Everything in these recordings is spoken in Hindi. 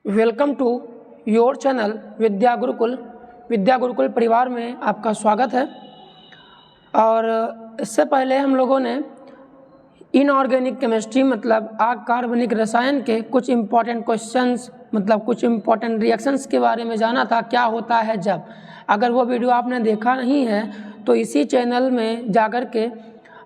वेलकम टू योर चैनल विद्या गुरुकुल परिवार में आपका स्वागत है। और इससे पहले हम लोगों ने इनऑर्गेनिक केमिस्ट्री मतलब अकार्बनिक रसायन के कुछ इम्पॉर्टेंट क्वेश्चंस मतलब कुछ इम्पॉर्टेंट रिएक्शंस के बारे में जाना था, क्या होता है जब। अगर वो वीडियो आपने देखा नहीं है तो इसी चैनल में जाकर के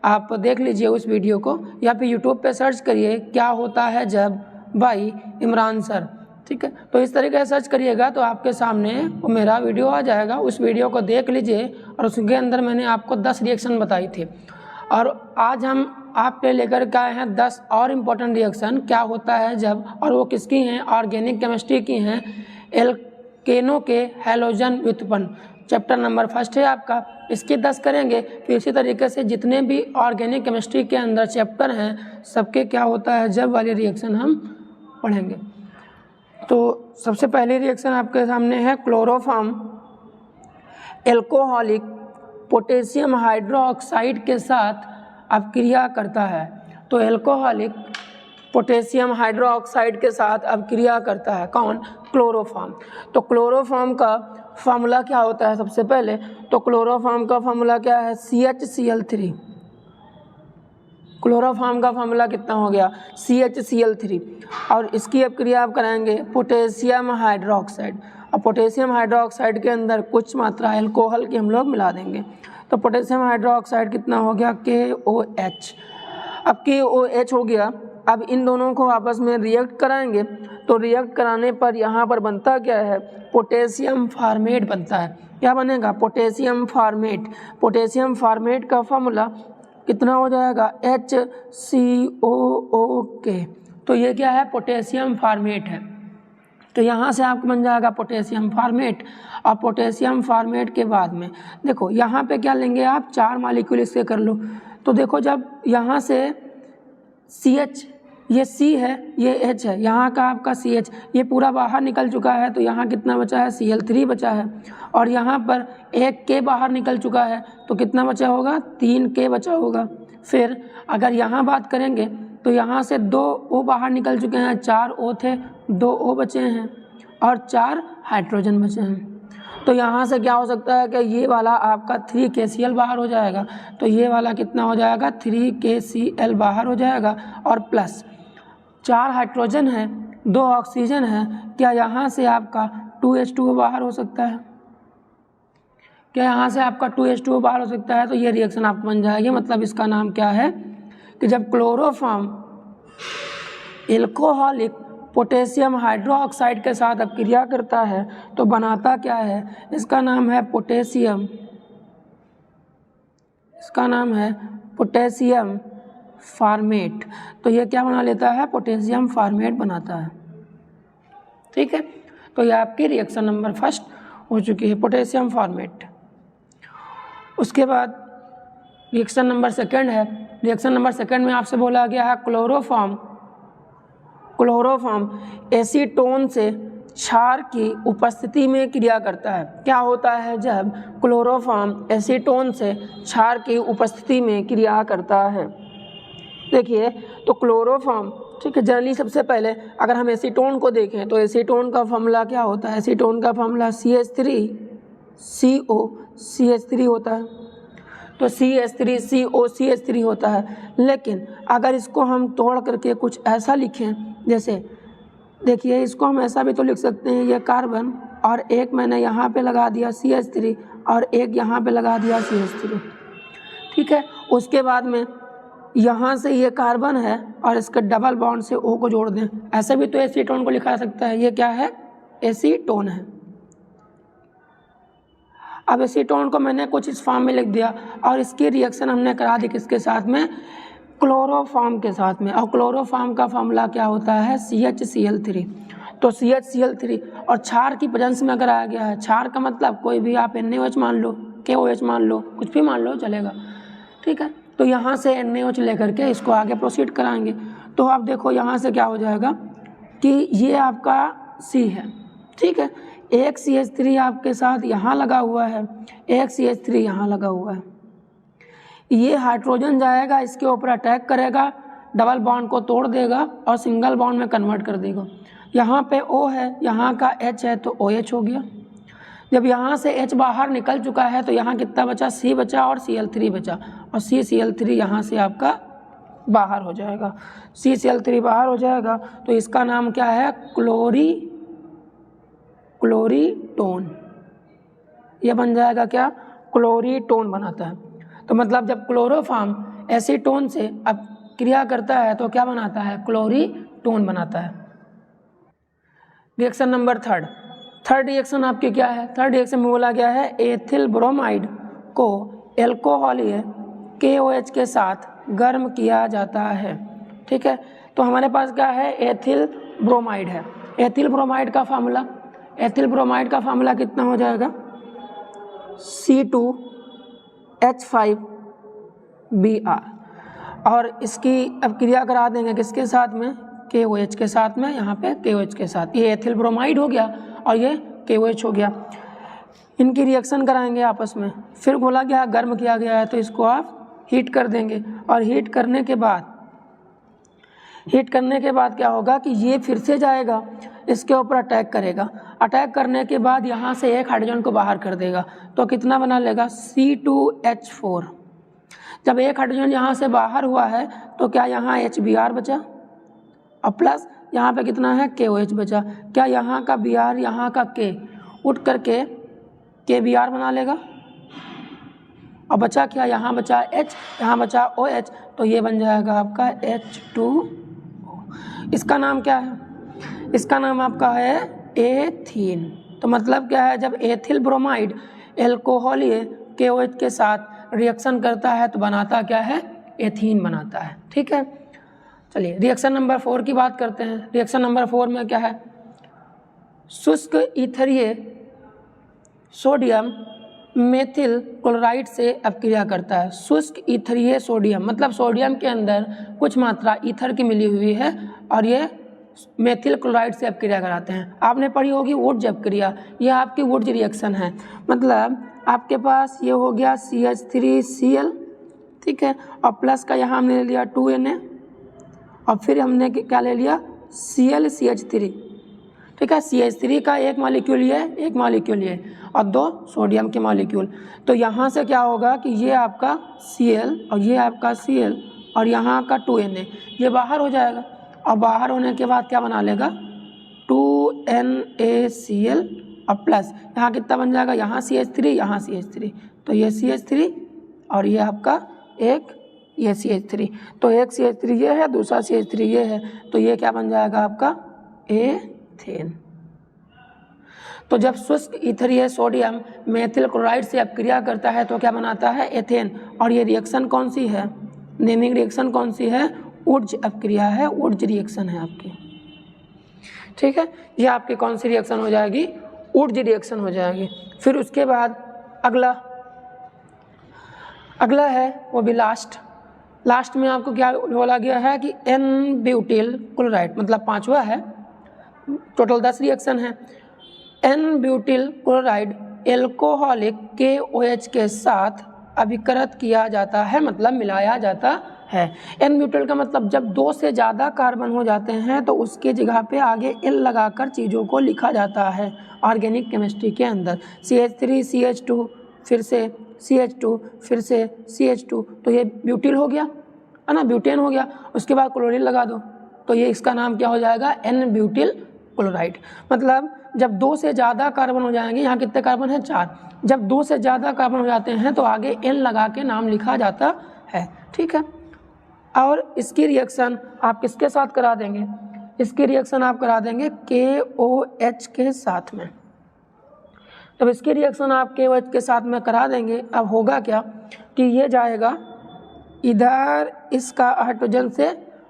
आप देख लीजिए उस वीडियो को, या फिर यूट्यूब पे सर्च करिए क्या होता है जब बाई इमरान सर। ठीक है, तो इस तरीके से सर्च करिएगा तो आपके सामने वो मेरा वीडियो आ जाएगा। उस वीडियो को देख लीजिए और उसके अंदर मैंने आपको 10 रिएक्शन बताई थी। और आज हम आप पे लेकर के आए हैं 10 और इम्पोर्टेंट रिएक्शन, क्या होता है जब, और वो किसकी हैं, ऑर्गेनिक केमिस्ट्री की हैं, एल्केनो के हैलोजन व्युत्पन्न। चैप्टर नंबर 1 है आपका, इसकी 10 करेंगे। फिर इसी तरीके से जितने भी ऑर्गेनिक केमिस्ट्री के अंदर चैप्टर हैं सबके क्या होता है जब वाले रिएक्शन हम पढ़ेंगे। तो सबसे पहली रिएक्शन आपके सामने है क्लोरोफॉर्म एल्कोहलिक पोटेशियम हाइड्रोक्साइड के साथ अपक्रिया करता है। तो एल्कोहलिक पोटेशियम हाइड्रोक्साइड के साथ अपक्रिया करता है कौन, क्लोरोफॉर्म। तो क्लोरोफॉर्म का फार्मूला क्या होता है सबसे पहले, तो क्लोरोफॉर्म का फार्मूला क्या है, CHCl3। क्लोरोफॉर्म का फार्मूला कितना हो गया, CHCl3। और इसकी अपक्रिया आप कराएंगे पोटेशियम हाइड्रोक्साइड, और पोटेशियम हाइड्रोक्साइड के अंदर कुछ मात्रा एल्कोहल की हम लोग मिला देंगे। तो पोटेशियम हाइड्रोक्साइड कितना हो गया, KOH। अब KOH हो गया। अब इन दोनों को आपस में रिएक्ट कराएंगे, तो रिएक्ट कराने पर यहाँ पर बनता क्या है, पोटेशियम फार्मेट बनता है। क्या बनेगा, पोटेशियम फार्मेट। पोटेशियम फार्मेट का फार्मूला कितना हो जाएगा, HCOOK। तो ये क्या है, पोटेशियम फार्मेट है। तो यहाँ से आपको बन जाएगा पोटेशियम फार्मेट। और पोटेशियम फार्मेट के बाद में देखो यहाँ पे क्या लेंगे आप, 4 मॉलिक्यूल इसके कर लो। तो देखो जब यहाँ से CH, ये C है, ये H है, यहाँ का आपका CH ये पूरा बाहर निकल चुका है, तो यहाँ कितना बचा है, Cl3 बचा है। और यहाँ पर एक K बाहर निकल चुका है, तो कितना बचा होगा, 3 K बचा होगा। फिर अगर यहाँ बात करेंगे तो यहाँ से 2 O बाहर निकल चुके हैं, 4 O थे, 2 O बचे हैं और 4 हाइड्रोजन बचे हैं। तो यहाँ से क्या हो सकता है कि ये वाला आपका 3KCl बाहर हो जाएगा, तो ये वाला कितना हो जाएगा, 3KCl बाहर हो जाएगा। और प्लस 4 हाइड्रोजन है, 2 ऑक्सीजन है, क्या यहाँ से आपका 2H2O बाहर हो सकता है, क्या यहाँ से आपका 2H2O बाहर हो सकता है। तो ये रिएक्शन आपको बन जाएगी। मतलब इसका नाम क्या है कि जब क्लोरोफॉर्म एल्कोहलिक पोटेशियम हाइड्रोक्साइड के साथ अपक्रिया करता है तो बनाता क्या है, इसका नाम है पोटेशियम, इसका नाम है पोटेशियम फार्मेट। तो ये क्या बना लेता है, पोटेशियम फार्मेट बनाता है। ठीक है, तो ये आपकी रिएक्शन नंबर 1 हो चुकी है, पोटेशियम फार्मेट। उसके बाद रिएक्शन नंबर 2 है। रिएक्शन नंबर 2 में आपसे बोला गया है क्लोरोफॉर्म एसीटोन से क्षार की उपस्थिति में क्रिया करता है। क्या होता है जब क्लोरोफॉर्म एसीटोन से क्षार की उपस्थिति में क्रिया करता है। देखिए तो क्लोरोफॉर्म, ठीक है, जनरली सबसे पहले अगर हम एसीटोन को देखें तो एसीटोन का फार्मूला क्या होता है, एसीटोन का फार्मूला CH3COCH3 होता है। तो CH3COCH3 होता है। लेकिन अगर इसको हम तोड़ करके कुछ ऐसा लिखें, जैसे देखिए इसको हम ऐसा भी तो लिख सकते हैं, ये कार्बन और एक मैंने यहाँ पे लगा दिया CH3 और एक यहाँ पे लगा दिया CH3। ठीक है, उसके बाद में यहाँ से ये कार्बन है और इसके डबल बॉन्ड से O को जोड़ दें, ऐसे भी तो एसीटोन को लिखा सकता है। ये क्या है, एसीटोन है। अब एसीटोन को मैंने कुछ इस फॉर्म में लिख दिया और इसकी रिएक्शन हमने करा दी किसके साथ में, क्लोरोफॉर्म के साथ में। और क्लोरोफॉर्म का फार्मूला क्या होता है, CHCl3। तो CHCl3 और क्षार की प्रेजेंस में अगर आ गया है, क्षार का मतलब कोई भी आप NaOH मान लो, KOH मान लो, कुछ भी मान लो चलेगा। ठीक है, तो यहाँ से NaOH लेकर के इसको आगे प्रोसीड कराएंगे। तो आप देखो यहाँ से क्या हो जाएगा कि ये आपका C है। ठीक है, एक CH3 आपके साथ यहाँ लगा हुआ है, एक CH3 यहाँ लगा हुआ है। ये हाइड्रोजन जाएगा, इसके ऊपर अटैक करेगा, डबल बॉन्ड को तोड़ देगा और सिंगल बॉन्ड में कन्वर्ट कर देगा। यहाँ पे O है, यहाँ का H है तो OH हो गया। जब यहाँ से H बाहर निकल चुका है तो यहाँ कितना बचा, C बचा और Cl3 बचा, और CCl3 यहाँ से आपका बाहर हो जाएगा। CCl3 बाहर हो जाएगा तो इसका नाम क्या है, क्लोरीटोन। ये बन जाएगा क्या, क्लोरीटोन बनाता है। तो मतलब जब क्लोरोफॉर्म एसीटोन से अब क्रिया करता है तो क्या बनाता है, क्लोरीटोन बनाता है। रिएक्शन नंबर थर्ड रिएक्शन आपके क्या है, थर्ड रिएक्शन में बोला गया है एथिल ब्रोमाइड को एल्कोहल KOH के साथ गर्म किया जाता है। ठीक है, तो हमारे पास क्या है, एथिल ब्रोमाइड है। एथिल ब्रोमाइड का फार्मूला कितना हो जाएगा, C2H5Br, और इसकी अब क्रिया करा देंगे किसके साथ में, KOH के साथ में, यहाँ पे KOH के साथ। ये एथिल ब्रोमाइड हो गया और ये KOH हो गया। इनकी रिएक्शन कराएंगे आपस में। फिर बोला गया गर्म किया गया है तो इसको आप हीट कर देंगे, और हीट करने के बाद क्या होगा कि ये फिर से जाएगा इसके ऊपर अटैक करेगा। अटैक करने के बाद यहाँ से एक हाइड्रोजन को बाहर कर देगा तो कितना बना लेगा, C2H4। जब एक हाइड्रोजन यहाँ से बाहर हुआ है तो क्या यहाँ HBr बचा, और प्लस यहाँ पे कितना है, KOH बचा। क्या यहाँ का Br यहाँ का K उठ करके KBr बना लेगा, और बचा क्या, यहाँ बचा H, यहाँ बचा OH, तो ये बन जाएगा आपका H2O। इसका नाम क्या है, इसका नाम आपका है एथीन। तो मतलब क्या है, जब एथिल ब्रोमाइड एल्कोहल KOH के साथ रिएक्शन करता है तो बनाता क्या है, एथीन बनाता है। ठीक है, चलिए रिएक्शन नंबर 4 की बात करते हैं। रिएक्शन नंबर 4 में क्या है, शुष्क ईथरीय सोडियम मेथिल क्लोराइड से अपक्रिया करता है। शुष्क ईथरीय सोडियम मतलब सोडियम के अंदर कुछ मात्रा ईथर की मिली हुई है और ये मेथिल क्लोराइड से अपक्रिया कराते हैं। आपने पढ़ी होगी वुड्ज अपक्रिया, यह आपकी वुड्ज रिएक्शन है। मतलब आपके पास ये हो गया CH3Cl, ठीक है, और प्लस का यहाँ हमने ले लिया 2Na, और फिर हमने क्या ले लिया ClCH3, ठीक है। CH3 का एक मॉलिक्यूल ये और 2 सोडियम के मॉलिक्यूल। तो यहाँ से क्या होगा कि ये आपका Cl और ये आपका Cl और यहाँ का 2Na ये बाहर हो जाएगा, और बाहर होने के बाद क्या बना लेगा 2NaCl और प्लस यहाँ कितना बन जाएगा, यहाँ CH3 यहाँ CH3, तो ये CH3 और ये आपका ये CH3, तो एक CH3 ये है, दूसरा CH3 ये है, तो ये क्या बन जाएगा आपका एथेन। तो जब शुष्क ईथरीय सोडियम मेथिल क्लोराइड से अपक्रिया करता है तो क्या बनाता है, एथेन। और ये रिएक्शन कौन सी है, नेमिंग रिएक्शन कौन सी है, ऊर्ज अपक्रिया है, ऊर्ज रिएक्शन है आपकी। ठीक है, ये आपकी कौन सी रिएक्शन हो जाएगी, ऊर्ज रिएक्शन हो जाएगी। फिर उसके बाद अगला है वो भी लास्ट में आपको क्या बोला गया है कि N ब्यूटिल क्लोराइड, मतलब 5वां है, टोटल 10 रिएक्शन है। N butyl chloride alcoholic KOH के साथ अभिकृत किया जाता है, मतलब मिलाया जाता है। N ब्यूटिल का मतलब जब 2 से ज़्यादा कार्बन हो जाते हैं तो उसके जगह पे आगे L लगाकर चीज़ों को लिखा जाता है ऑर्गेनिक केमिस्ट्री के अंदर। CH3 CH2 फिर से CH2 फिर से CH2, तो ये ब्यूटिल हो गया है ना, ब्यूटेन हो गया। उसके बाद क्लोरीन लगा दो तो ये इसका नाम क्या हो जाएगा, N ब्यूटिल क्लोराइड। मतलब जब 2 से ज़्यादा कार्बन हो जाएंगे, यहाँ कितने कार्बन है 4, जब 2 से ज़्यादा कार्बन हो जाते हैं तो आगे N लगा के नाम लिखा जाता है। ठीक है, और इसकी रिएक्शन आप किसके साथ करा देंगे, इसकी रिएक्शन आप करा देंगे KOH के साथ में। जब इसकी रिएक्शन आप KOH के साथ में करा देंगे, अब होगा क्या कि ये जाएगा इधर इसका हाइड्रोजन से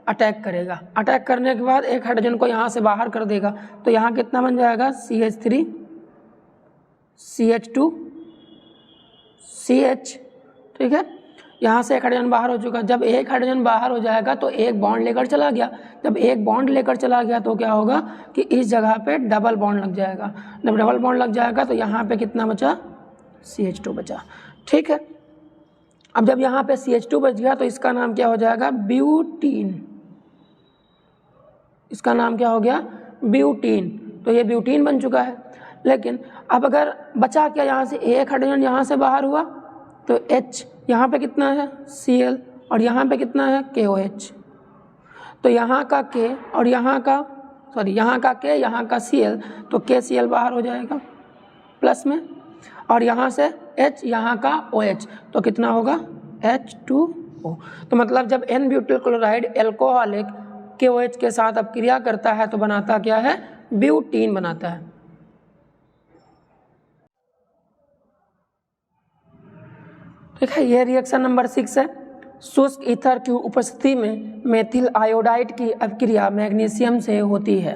अटैक करेगा, अटैक करने के बाद एक हाइड्रोजन को यहाँ से बाहर कर देगा, तो यहाँ कितना बन जाएगा CH3 CH2 CH, ठीक है। यहाँ से एक हाइड्रोजन बाहर हो चुका, जब एक हाइड्रोजन बाहर हो जाएगा तो एक बॉन्ड लेकर चला गया, जब एक बॉन्ड लेकर चला गया तो क्या होगा कि इस जगह पे डबल बॉन्ड लग जाएगा, जब डबल बॉन्ड लग जाएगा तो यहाँ पे कितना बचा CH2 बचा। ठीक है, अब जब यहाँ पे CH2 बच गया तो इसका नाम क्या हो जाएगा, ब्यूटीन। इसका नाम क्या हो गया, ब्यूटीन, तो ये ब्यूटीन बन चुका है। लेकिन अब अगर बचा क्या, यहाँ से एक हाइड्रोजन यहाँ से बाहर हुआ तो H यहाँ पे कितना है Cl और यहाँ पे कितना है KOH, तो यहाँ का K और यहाँ का यहाँ का K यहाँ का Cl, तो KCl बाहर हो जाएगा प्लस में, और यहाँ से H यहाँ का OH, तो कितना होगा H2O। तो मतलब जब N butyl chloride alcoholic KOH के साथ अब क्रिया करता है तो बनाता क्या है, ब्यूटीन बनाता है। ठीक है, यह रिएक्शन नंबर 6 है। शुष्क ईथर की उपस्थिति में मेथिल आयोडाइड की अपक्रिया मैग्नीशियम से होती है,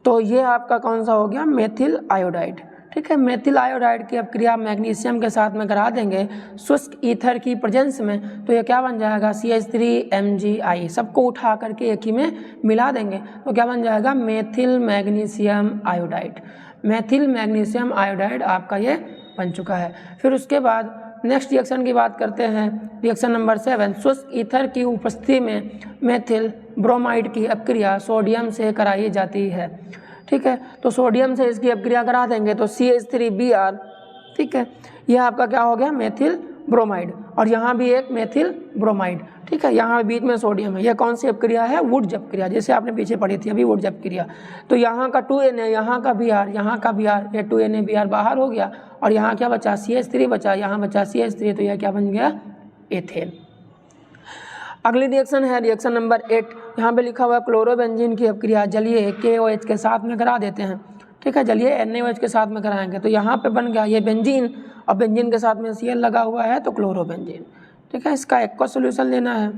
तो ये आपका कौन सा हो गया, मेथिल आयोडाइड। ठीक है, मेथिल आयोडाइड की अपक्रिया मैग्नीशियम के साथ में करा देंगे शुष्क ईथर की प्रेजेंस में, तो ये क्या बन जाएगा CH3MgI, सबको उठा करके एक ही में मिला देंगे तो क्या बन जाएगा, methyl magnesium iodide. Methyl magnesium iodide आपका ये बन चुका है। फिर उसके बाद नेक्स्ट रिएक्शन की बात करते हैं, रिएक्शन नंबर 7। शुष्क ईथर की उपस्थिति में मेथिल ब्रोमाइड की अपक्रिया सोडियम से कराई जाती है। ठीक है, तो सोडियम से इसकी अपक्रिया करा देंगे तो CH3Br, ठीक है, यह आपका क्या हो गया, मेथिल ब्रोमाइड, और यहाँ भी एक मेथिल ब्रोमाइड। ठीक है, यहाँ बीच में सोडियम है, यह कौन सी अपक्रिया है, वुड्स अपक्रिया, जैसे आपने पीछे पढ़ी थी अभी वुड्स अपक्रिया। तो यहाँ का 2Na, यहाँ का Br, यहाँ का Br, ये 2NaBr बाहर हो गया, और यहाँ क्या बचा, CH3 बचा, यहाँ बचा CH3, तो यह क्या बन गया, एथेन। अगली रिएक्शन है रिएक्शन नंबर 8। यहाँ पे लिखा हुआ क्लोरोबेंजीन की अपक्रिया जलीय KOH के साथ में करा देते हैं। ठीक है, जलीय NaOH के साथ में कराएंगे तो यहाँ पे बन गया ये बेंजीन, और बेंजीन के साथ में Cl लगा हुआ है तो क्लोरोबेंजीन। ठीक है, इसका एक सोल्यूशन लेना है,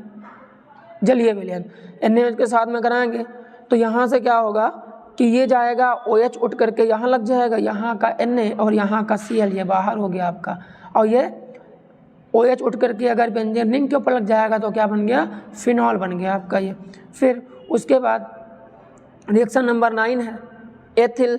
जलीय विलयन NaOH के साथ में कराएंगे तो यहाँ से क्या होगा कि ये जाएगा OH उठ करके यहाँ लग जाएगा, यहाँ का Na और यहाँ का Cl ये बाहर हो गया आपका, और ये OH उठ करके अगर बेंजीन रिंग के ऊपर लग जाएगा तो क्या बन गया, फिनॉल बन गया आपका ये। फिर उसके बाद रिएक्शन नंबर 9 है, एथिल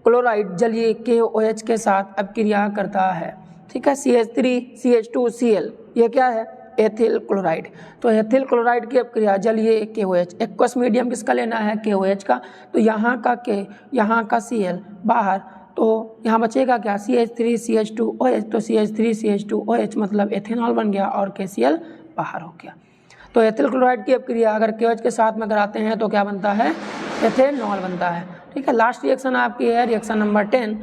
क्लोराइड जलीय KOH के साथ अपक्रिया करता है। ठीक है, CH3CH2Cl, ये क्या है, एथिल क्लोराइड। तो एथिल क्लोराइड की अपक्रिया जलीय KOH, एक्वस मीडियम किसका लेना है, KOH का, तो यहाँ का K यहाँ का Cl बाहर, तो यहाँ बचेगा क्या, CH3CH2OH, तो CH3CH2OH मतलब एथेनॉल बन गया और KCl बाहर हो गया। तो एथिल क्लोराइड की अपक्रिया अगर KOH के साथ में कराते हैं तो क्या बनता है, एथेनॉल बनता है। ठीक है, लास्ट रिएक्शन आपकी है रिएक्शन नंबर 10।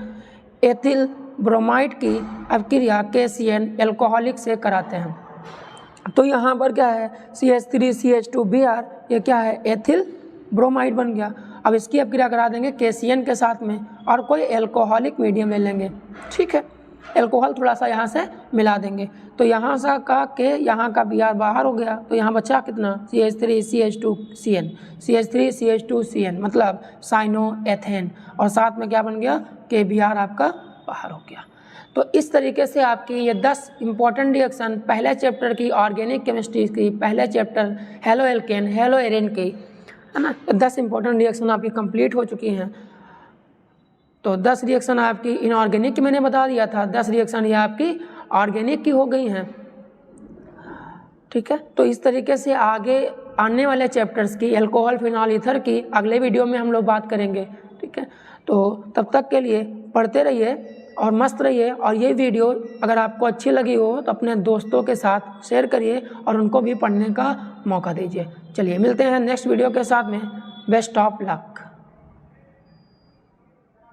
एथिल ब्रोमाइड की अपक्रिया KCN एल्कोहलिक से कराते हैं, तो यहाँ पर क्या है, CH3CH2Br, ये क्या है, एथिल ब्रोमाइड बन गया। अब इसकी अपक्रिया करा देंगे KCN के साथ में और कोई एल्कोहलिक मीडियम ले लेंगे। ठीक है, एल्कोहल थोड़ा सा यहाँ से मिला देंगे, तो यहाँ से का K यहाँ का Br बाहर हो गया, तो यहाँ बचा कितना, CH3CH2CN, CH3CH2CN मतलब साइनोएथेन, और साथ में क्या बन गया, KBr आपका बाहर हो गया। तो इस तरीके से आपकी ये 10 इंपॉर्टेंट रिएक्शन पहले चैप्टर की ऑर्गेनिक केमिस्ट्री की, पहले चैप्टर हेलो एल्केन हेलो एरेन की, है ना, 10 इंपॉर्टेंट रिएक्शन आपकी कंप्लीट हो चुकी हैं। तो 10 रिएक्शन आपकी इनऑर्गेनिक की मैंने बता दिया था, 10 रिएक्शन ये आपकी ऑर्गेनिक की हो गई हैं। ठीक है, तो इस तरीके से आगे आने वाले चैप्टर्स की अल्कोहल फिनॉल ईथर की अगले वीडियो में हम लोग बात करेंगे। ठीक है, तो तब तक के लिए पढ़ते रहिए और मस्त रहिए, और ये वीडियो अगर आपको अच्छी लगी हो तो अपने दोस्तों के साथ शेयर करिए और उनको भी पढ़ने का मौका दीजिए। चलिए मिलते हैं नेक्स्ट वीडियो के साथ में, बेस्ट ऑफ लक।